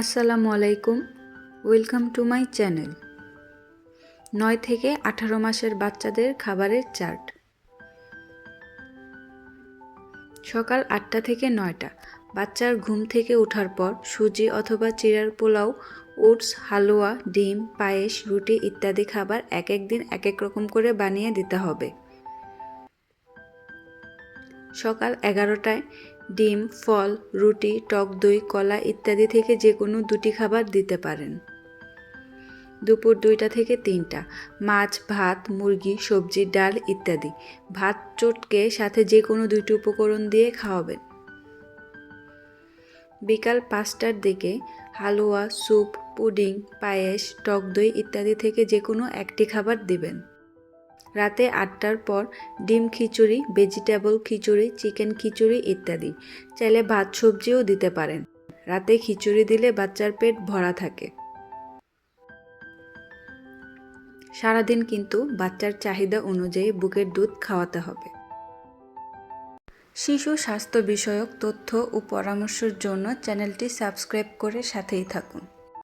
আসসালামু আলাইকুম, welcome to my channel. 9 থেকে 18 মাসের বাচ্চাদের খাবারের চার্ট। সকাল 8টা থেকে 9টা বাচ্চার ঘুম থেকে ওঠার পর সুজি অথবা চিড়ার পোলাও, ওটস, হালুয়া, ডিম, পায়েস, রুটি ইত্যাদি খাবার এক এক দিন এক এক রকম করে বানিয়ে দিতে হবে। সকাল 11টায় ডিম, ফল, রুটি, টক দই, কলা ইত্যাদি থেকে যে কোনো দুটি খাবার দিতে পারেন। দুপুর 2টা থেকে 3টা মাছ, ভাত, মুরগি, সবজি, ডাল ইত্যাদি ভাত চটকে সাথে যে কোনো 2টি উপকরণ দিয়ে খাওয়াবেন। বিকাল 5টার দিকে হালুয়া, স্যুপ, পুডিং, পায়েস, টক দই ইত্যাদি থেকে যে কোনো একটি খাবার দিবেন। রাতে 8টার পর ডিম খিচুড়ি, ভেজিটেবল খিচুড়ি, চিকেন খিচুড়ি ইত্যাদি। চাইলে ভাত সবজিও দিতে পারেন। রাতে খিচুড়ি দিলে বাচ্চার পেট ভরা থাকে। সারাদিন কিন্তু বাচ্চার চাহিদা অনুযায়ী বুকের দুধ খাওয়াতে হবে। শিশু স্বাস্থ্য বিষয়ক তথ্য ও পরামর্শের জন্য চ্যানেলটি সাবস্ক্রাইব করে সাথেই থাকুন।